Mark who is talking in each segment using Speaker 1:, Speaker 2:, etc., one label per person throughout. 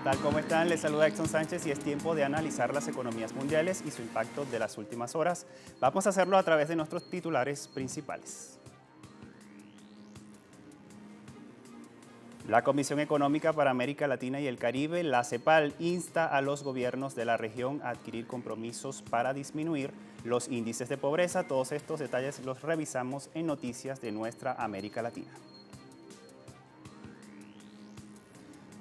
Speaker 1: tal? ¿Cómo están? Les saluda Exxon Sánchez y es tiempo de analizar las economías mundiales y su impacto de las últimas horas. Vamos a hacerlo a través de nuestros titulares principales. La Comisión Económica para América Latina y el Caribe, la CEPAL, insta a los gobiernos de la región a adquirir compromisos para disminuir los índices de pobreza. Todos estos detalles los revisamos en noticias de nuestra América Latina.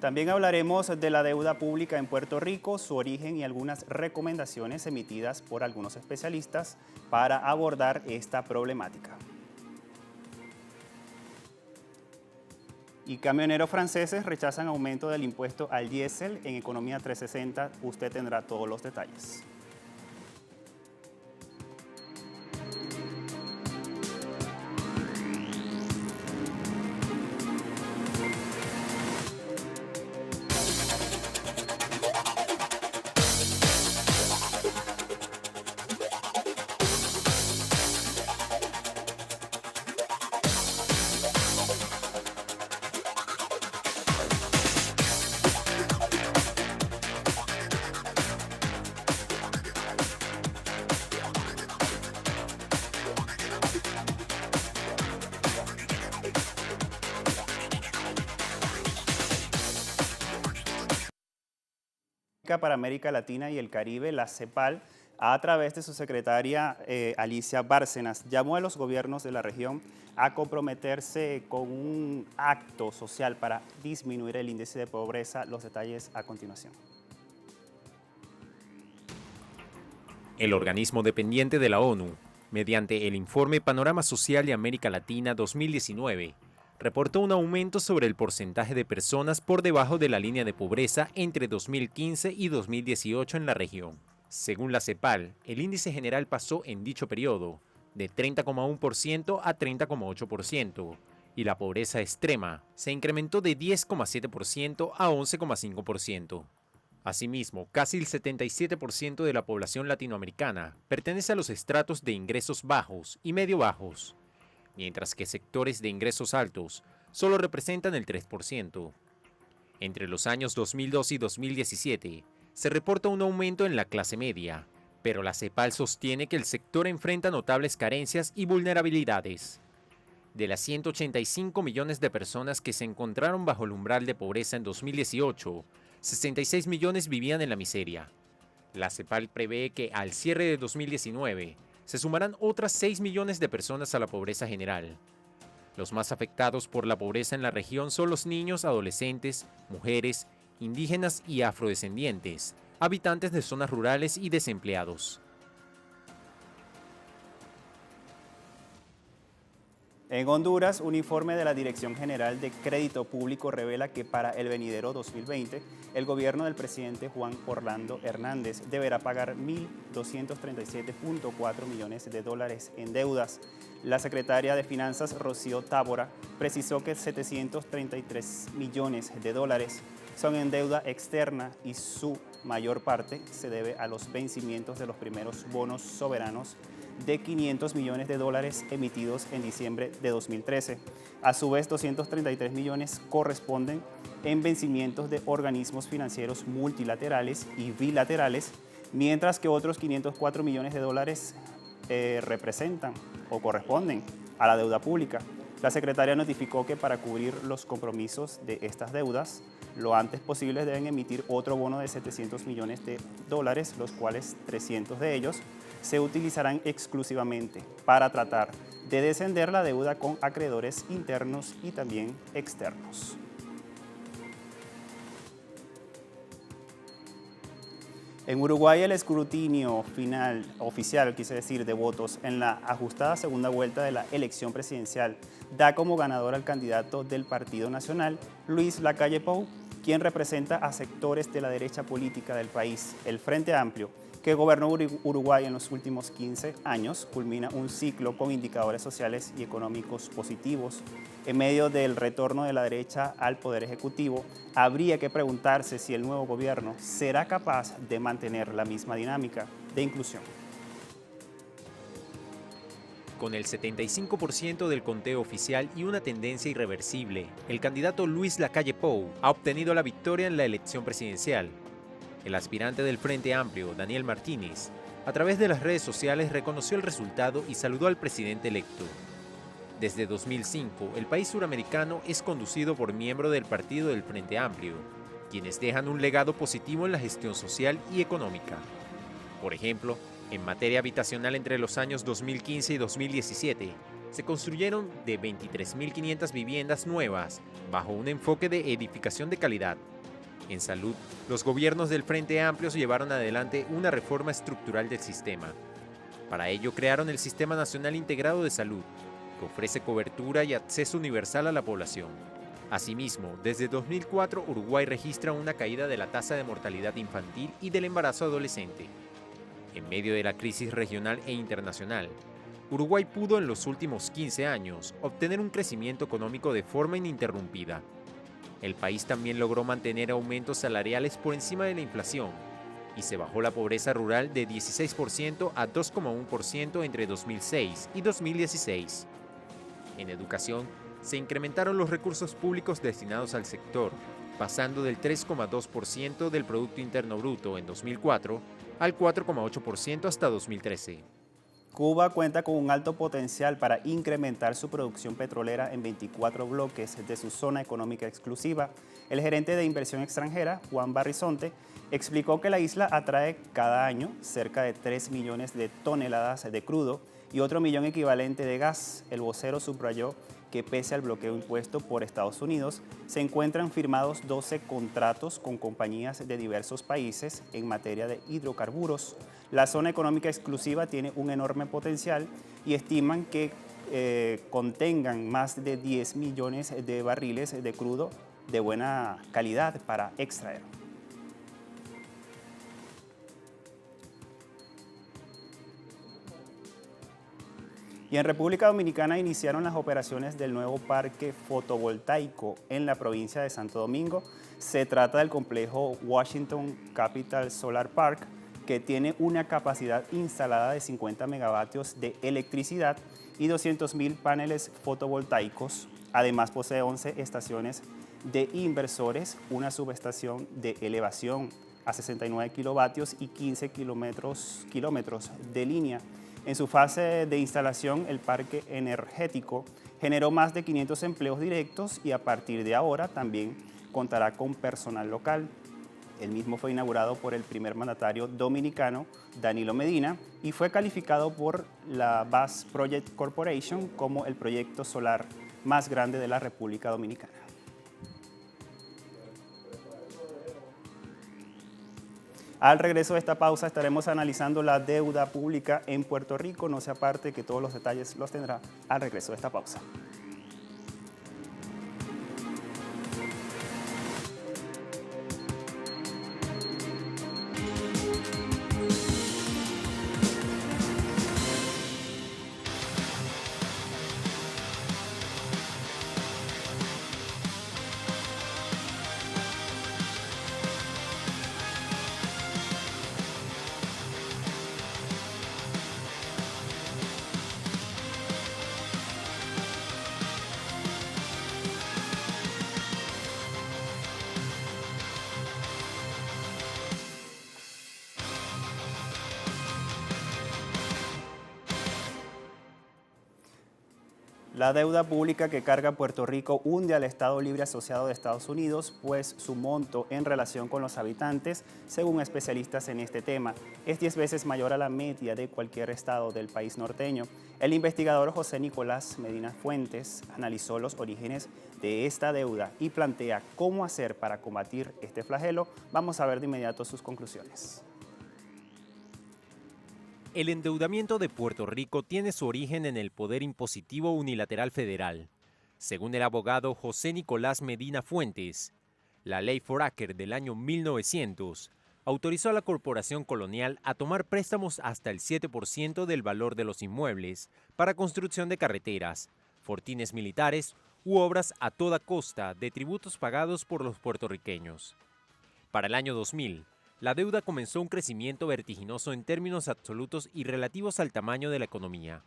Speaker 1: También hablaremos de la deuda pública en Puerto Rico, su origen y algunas recomendaciones emitidas por algunos especialistas para abordar esta problemática. Y camioneros franceses rechazan aumento del impuesto al diésel. En Economía 360 usted tendrá todos los detalles. Para América Latina y el Caribe, la CEPAL, a través de su secretaria Alicia Bárcenas, llamó a los gobiernos de la región a comprometerse con un acto social para disminuir el índice de pobreza. Los detalles a continuación.
Speaker 2: El organismo dependiente de la ONU, mediante el informe Panorama Social de América Latina 2019, reportó un aumento sobre el porcentaje de personas por debajo de la línea de pobreza entre 2015 y 2018 en la región. Según la CEPAL, el índice general pasó en dicho periodo de 30,1% a 30,8%, y la pobreza extrema se incrementó de 10,7% a 11,5%. Asimismo, casi el 77% de la población latinoamericana pertenece a los estratos de ingresos bajos y medio bajos, mientras que sectores de ingresos altos solo representan el 3%. Entre los años 2002 y 2017, se reporta un aumento en la clase media, pero la CEPAL sostiene que el sector enfrenta notables carencias y vulnerabilidades. De las 185 millones de personas que se encontraron bajo el umbral de pobreza en 2018, 66 millones vivían en la miseria. La CEPAL prevé que al cierre de 2019, se sumarán otras 6 millones de personas a la pobreza general. Los más afectados por la pobreza en la región son los niños, adolescentes, mujeres, indígenas y afrodescendientes, habitantes de zonas rurales y desempleados.
Speaker 1: En Honduras, un informe de la Dirección General de Crédito Público revela que para el venidero 2020, el gobierno del presidente Juan Orlando Hernández deberá pagar 1.237.4 millones de dólares en deudas. La secretaria de Finanzas, Rocío Tábora, precisó que 733 millones de dólares son en deuda externa y su mayor parte se debe a los vencimientos de los primeros bonos soberanos de 500 millones de dólares emitidos en diciembre de 2013. A su vez, 233 millones corresponden en vencimientos de organismos financieros multilaterales y bilaterales, mientras que otros 504 millones de dólares representan o corresponden a la deuda pública. La secretaria notificó que para cubrir los compromisos de estas deudas, lo antes posible deben emitir otro bono de 700 millones de dólares, los cuales 300 de ellos se utilizarán exclusivamente para tratar de descender la deuda con acreedores internos y también externos. En Uruguay, el escrutinio final, oficial, de votos en la ajustada segunda vuelta de la elección presidencial da como ganador al candidato del Partido Nacional, Luis Lacalle Pou, quien representa a sectores de la derecha política del país. El Frente Amplio, que gobernó Uruguay en los últimos 15 años, culmina un ciclo con indicadores sociales y económicos positivos. En medio del retorno de la derecha al poder ejecutivo, habría que preguntarse si el nuevo gobierno será capaz de mantener la misma dinámica de inclusión.
Speaker 2: Con el 75% del conteo oficial y una tendencia irreversible, el candidato Luis Lacalle Pou ha obtenido la victoria en la elección presidencial. El aspirante del Frente Amplio, Daniel Martínez, a través de las redes sociales reconoció el resultado y saludó al presidente electo. Desde 2005, el país suramericano es conducido por miembros del Partido del Frente Amplio, quienes dejan un legado positivo en la gestión social y económica. Por ejemplo, en materia habitacional entre los años 2015 y 2017, se construyeron de 23.500 viviendas nuevas, bajo un enfoque de edificación de calidad. En salud, los gobiernos del Frente Amplio llevaron adelante una reforma estructural del sistema. Para ello crearon el Sistema Nacional Integrado de Salud, que ofrece cobertura y acceso universal a la población. Asimismo, desde 2004 Uruguay registra una caída de la tasa de mortalidad infantil y del embarazo adolescente. En medio de la crisis regional e internacional, Uruguay pudo en los últimos 15 años obtener un crecimiento económico de forma ininterrumpida. El país también logró mantener aumentos salariales por encima de la inflación y se bajó la pobreza rural de 16% a 2,1% entre 2006 y 2016. En educación, se incrementaron los recursos públicos destinados al sector, pasando del 3,2% del Producto Interno Bruto en 2004 al 4,8% hasta 2013.
Speaker 1: Cuba cuenta con un alto potencial para incrementar su producción petrolera en 24 bloques de su zona económica exclusiva. El gerente de inversión extranjera, Juan Barrizonte, explicó que la isla atrae cada año cerca de 3 millones de toneladas de crudo y otro millón equivalente de gas. El vocero subrayó que pese al bloqueo impuesto por Estados Unidos, se encuentran firmados 12 contratos con compañías de diversos países en materia de hidrocarburos. La zona económica exclusiva tiene un enorme potencial y estiman que contengan más de 10 millones de barriles de crudo de buena calidad para extraer. Y en República Dominicana iniciaron las operaciones del nuevo parque fotovoltaico en la provincia de Santo Domingo. Se trata del complejo Washington Capital Solar Park, que tiene una capacidad instalada de 50 megavatios de electricidad y 200.000 paneles fotovoltaicos. Además posee 11 estaciones de inversores, una subestación de elevación a 69 kilovatios y 15 kilómetros de línea. En su fase de instalación, el parque energético generó más de 500 empleos directos y a partir de ahora también contará con personal local. El mismo fue inaugurado por el primer mandatario dominicano, Danilo Medina, y fue calificado por la Bass Project Corporation como el proyecto solar más grande de la República Dominicana. Al regreso de esta pausa estaremos analizando la deuda pública en Puerto Rico. No se aparte, que todos los detalles los tendrá al regreso de esta pausa. La deuda pública que carga Puerto Rico hunde al Estado Libre Asociado de Estados Unidos, pues su monto en relación con los habitantes, según especialistas en este tema, es 10 veces mayor a la media de cualquier estado del país norteño. El investigador José Nicolás Medina Fuentes analizó los orígenes de esta deuda y plantea cómo hacer para combatir este flagelo. Vamos a ver de inmediato sus conclusiones.
Speaker 2: El endeudamiento de Puerto Rico tiene su origen en el poder impositivo unilateral federal. Según el abogado José Nicolás Medina Fuentes, la ley Foraker del año 1900 autorizó a la corporación colonial a tomar préstamos hasta el 7% del valor de los inmuebles para construcción de carreteras, fortines militares u obras a toda costa de tributos pagados por los puertorriqueños. Para el año 2000, la deuda comenzó un crecimiento vertiginoso en términos absolutos y relativos al tamaño de la economía.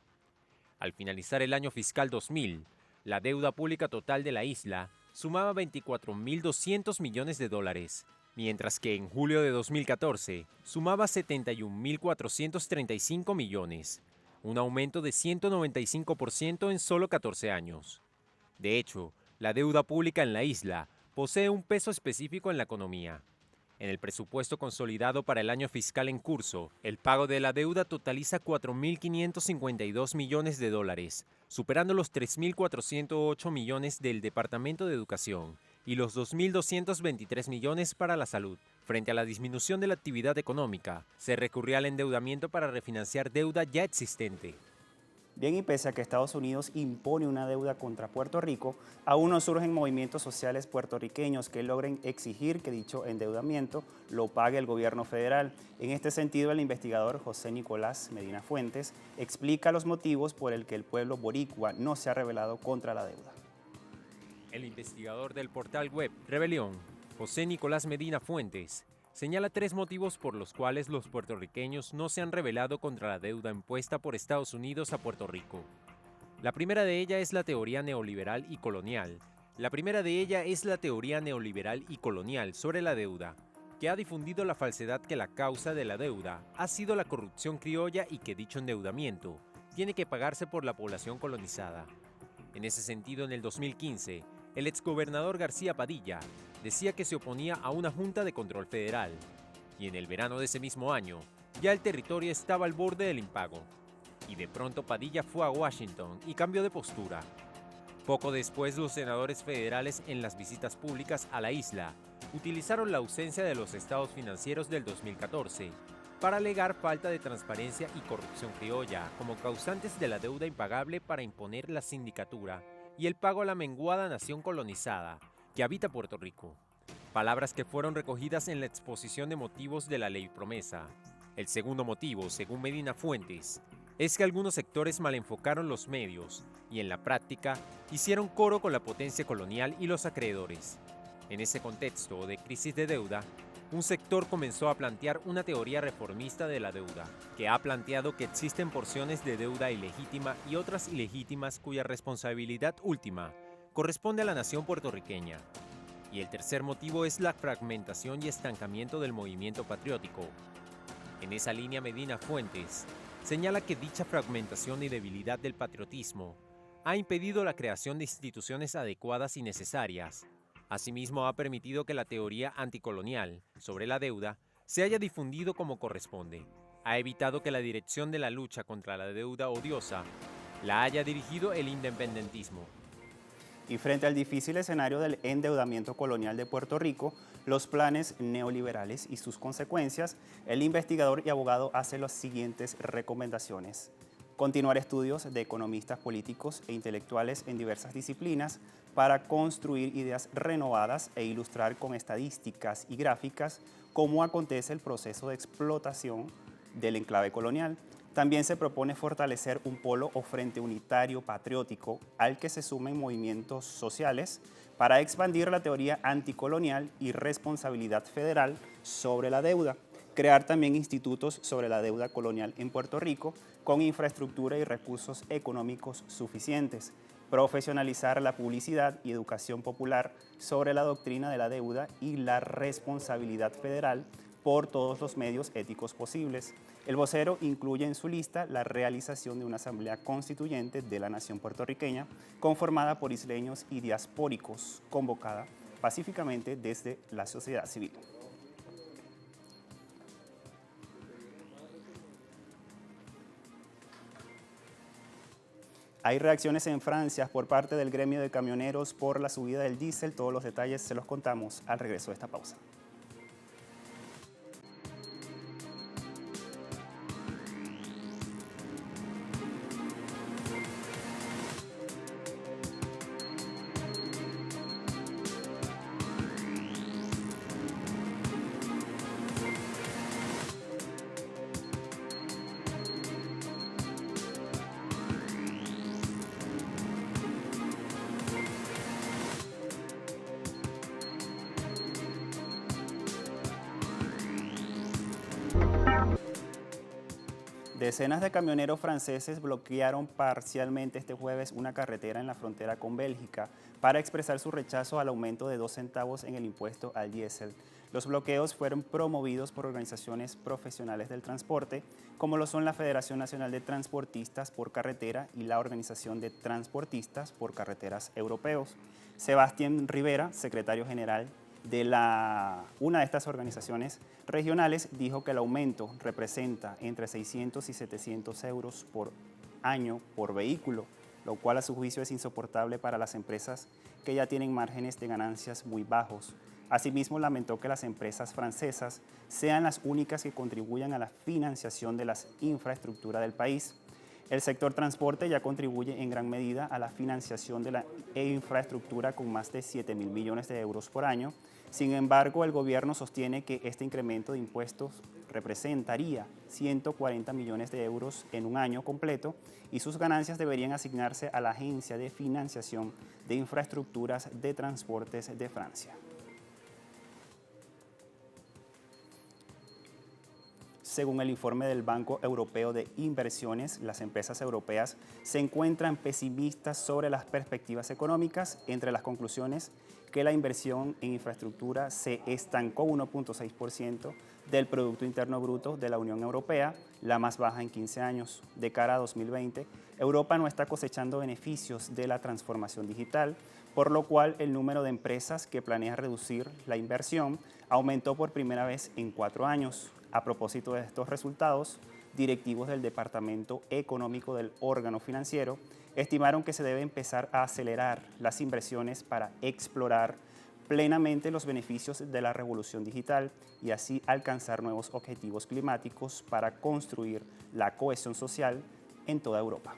Speaker 2: Al finalizar el año fiscal 2000, la deuda pública total de la isla sumaba 24.200 millones de dólares, mientras que en julio de 2014 sumaba 71.435 millones, un aumento de 195% en solo 14 años. De hecho, la deuda pública en la isla posee un peso específico en la economía. En el presupuesto consolidado para el año fiscal en curso, el pago de la deuda totaliza 4.552 millones de dólares, superando los 3.408 millones del Departamento de Educación y los 2.223 millones para la salud. Frente a la disminución de la actividad económica, se recurrió al endeudamiento para refinanciar deuda ya existente.
Speaker 1: Bien, y pese a que Estados Unidos impone una deuda contra Puerto Rico, aún no surgen movimientos sociales puertorriqueños que logren exigir que dicho endeudamiento lo pague el gobierno federal. En este sentido, el investigador José Nicolás Medina Fuentes explica los motivos por el que el pueblo boricua no se ha rebelado contra la deuda.
Speaker 2: El investigador del portal web Rebelión, José Nicolás Medina Fuentes, señala 3 motivos por los cuales los puertorriqueños no se han rebelado contra la deuda impuesta por Estados Unidos a Puerto Rico. La primera de ellas es la teoría neoliberal y colonial. Sobre la deuda, que ha difundido la falsedad que la causa de la deuda ha sido la corrupción criolla y que dicho endeudamiento tiene que pagarse por la población colonizada. En ese sentido, en el 2015, el exgobernador García Padilla decía que se oponía a una junta de control federal, y en el verano de ese mismo año, ya el territorio estaba al borde del impago, y de pronto Padilla fue a Washington y cambió de postura. Poco después, los senadores federales en las visitas públicas a la isla utilizaron la ausencia de los estados financieros del 2014 para alegar falta de transparencia y corrupción criolla como causantes de la deuda impagable para imponer la sindicatura y el pago a la menguada nación colonizada que habita Puerto Rico. Palabras que fueron recogidas en la exposición de motivos de la ley promesa. El segundo motivo, según Medina Fuentes, es que algunos sectores malenfocaron los medios y en la práctica hicieron coro con la potencia colonial y los acreedores. En ese contexto de crisis de deuda, un sector comenzó a plantear una teoría reformista de la deuda, que ha planteado que existen porciones de deuda ilegítima y otras ilegítimas cuya responsabilidad última corresponde a la nación puertorriqueña. Y el tercer motivo es la fragmentación y estancamiento del movimiento patriótico. En esa línea, Medina Fuentes señala que dicha fragmentación y debilidad del patriotismo ha impedido la creación de instituciones adecuadas y necesarias. Asimismo, ha permitido que la teoría anticolonial sobre la deuda se haya difundido como corresponde. Ha evitado que la dirección de la lucha contra la deuda odiosa la haya dirigido el independentismo.
Speaker 1: Y frente al difícil escenario del endeudamiento colonial de Puerto Rico, los planes neoliberales y sus consecuencias, el investigador y abogado hace las siguientes recomendaciones. Continuar estudios de economistas políticos e intelectuales en diversas disciplinas para construir ideas renovadas e ilustrar con estadísticas y gráficas cómo acontece el proceso de explotación del enclave colonial. También se propone fortalecer un polo o frente unitario patriótico al que se sumen movimientos sociales para expandir la teoría anticolonial y responsabilidad federal sobre la deuda. Crear también institutos sobre la deuda colonial en Puerto Rico con infraestructura y recursos económicos suficientes. Profesionalizar la publicidad y educación popular sobre la doctrina de la deuda y la responsabilidad federal por todos los medios éticos posibles. El vocero incluye en su lista la realización de una asamblea constituyente de la nación puertorriqueña conformada por isleños y diaspóricos, convocada pacíficamente desde la sociedad civil. Hay reacciones en Francia por parte del gremio de camioneros por la subida del diésel. Todos los detalles se los contamos al regreso de esta pausa. Decenas de camioneros franceses bloquearon parcialmente este jueves una carretera en la frontera con Bélgica para expresar su rechazo al aumento de 2 centavos en el impuesto al diésel. Los bloqueos fueron promovidos por organizaciones profesionales del transporte, como lo son la Federación Nacional de Transportistas por Carretera y la Organización de Transportistas por Carreteras Europeos. Sebastián Rivera, secretario general de una de estas organizaciones regionales, dijo que el aumento representa entre 600 y 700 euros por año por vehículo, lo cual a su juicio es insoportable para las empresas que ya tienen márgenes de ganancias muy bajos. Asimismo, lamentó que las empresas francesas sean las únicas que contribuyan a la financiación de las infraestructuras del país. El sector transporte ya contribuye en gran medida a la financiación de la infraestructura con más de 7.000 millones de euros por año. Sin embargo, el gobierno sostiene que este incremento de impuestos representaría 140 millones de euros en un año completo y sus ganancias deberían asignarse a la Agencia de Financiación de Infraestructuras de Transportes de Francia. Según el informe del Banco Europeo de Inversiones, las empresas europeas se encuentran pesimistas sobre las perspectivas económicas. Entre las conclusiones, que la inversión en infraestructura se estancó 1.6% del Producto Interno Bruto de la Unión Europea, la más baja en 15 años. De cara a 2020, Europa no está cosechando beneficios de la transformación digital, por lo cual el número de empresas que planea reducir la inversión aumentó por primera vez en 4 años. A propósito de estos resultados, directivos del Departamento Económico del órgano financiero estimaron que se debe empezar a acelerar las inversiones para explorar plenamente los beneficios de la revolución digital y así alcanzar nuevos objetivos climáticos para construir la cohesión social en toda Europa.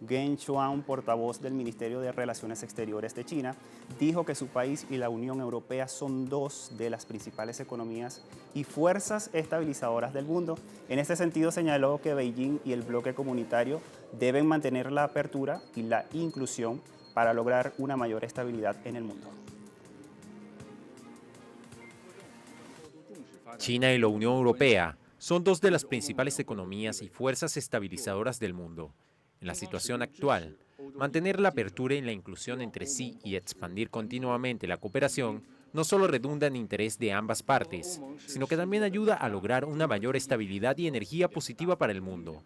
Speaker 1: Geng Shuang, portavoz del Ministerio de Relaciones Exteriores de China, dijo que su país y la Unión Europea son dos de las principales economías y fuerzas estabilizadoras del mundo. En este sentido, señaló que Beijing y el bloque comunitario deben mantener la apertura y la inclusión para lograr una mayor estabilidad en el mundo.
Speaker 2: China y la Unión Europea son dos de las principales economías y fuerzas estabilizadoras del mundo. En la situación actual, mantener la apertura y la inclusión entre sí y expandir continuamente la cooperación no solo redunda en interés de ambas partes, sino que también ayuda a lograr una mayor estabilidad y energía positiva para el mundo.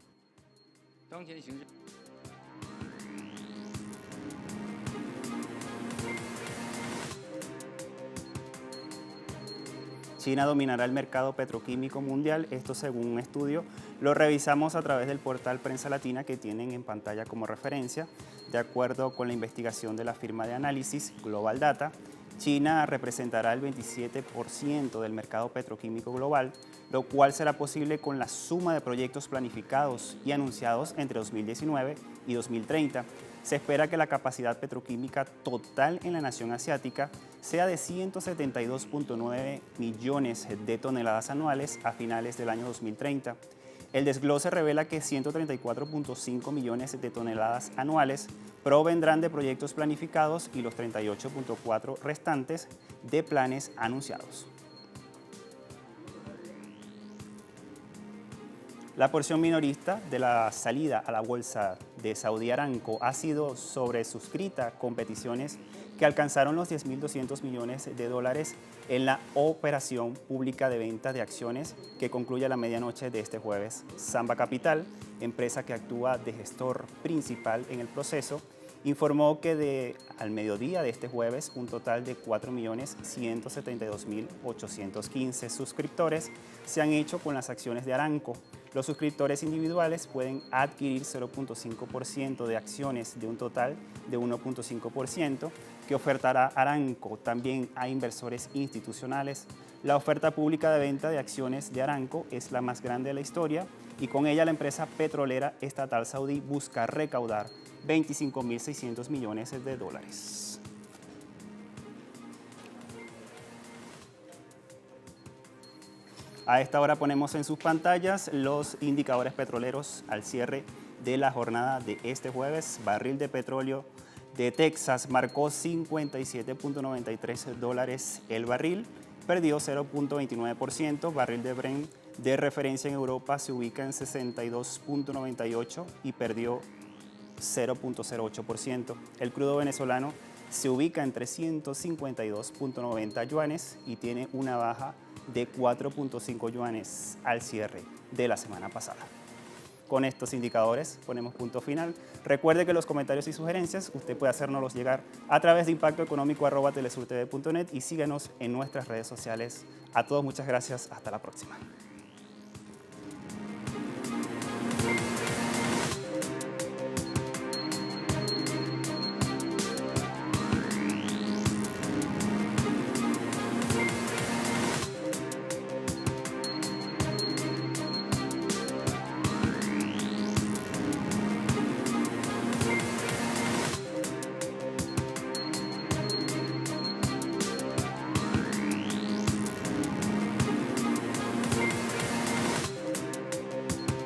Speaker 1: China dominará el mercado petroquímico mundial, esto según un estudio. Lo revisamos a través del portal Prensa Latina que tienen en pantalla como referencia. De acuerdo con la investigación de la firma de análisis Global Data, China representará el 27% del mercado petroquímico global, lo cual será posible con la suma de proyectos planificados y anunciados entre 2019 y 2030. Se espera que la capacidad petroquímica total en la nación asiática sea de 172.9 millones de toneladas anuales a finales del año 2030. El desglose revela que 134.5 millones de toneladas anuales provendrán de proyectos planificados y los 38.4 restantes de planes anunciados. La porción minorista de la salida a la bolsa de Saudi Aramco ha sido sobresuscrita con peticiones que alcanzaron los 10.200 millones de dólares en la operación pública de venta de acciones que concluye a la medianoche de este jueves. Samba Capital, empresa que actúa de gestor principal en el proceso, informó que al mediodía de este jueves un total de 4.172.815 suscriptores se han hecho con las acciones de Aramco. Los suscriptores individuales pueden adquirir 0.5% de acciones de un total de 1.5% que ofertará Aramco también a inversores institucionales. La oferta pública de venta de acciones de Aramco es la más grande de la historia y con ella la empresa petrolera estatal saudí busca recaudar 25.600 millones de dólares. A esta hora ponemos en sus pantallas los indicadores petroleros al cierre de la jornada de este jueves. Barril de petróleo de Texas marcó $57.93 el barril. perdió 0.29%, barril de Brent de referencia en Europa se ubica en 62.98 y perdió 0.08%. El crudo venezolano se ubica en 352.90 yuanes y tiene una baja de 4.5 yuanes al cierre de la semana pasada. Con estos indicadores ponemos punto final. Recuerde que los comentarios y sugerencias usted puede hacérnoslos llegar a través de impactoeconómico@telesurtv.net y síganos en nuestras redes sociales. A todos muchas gracias. Hasta la próxima.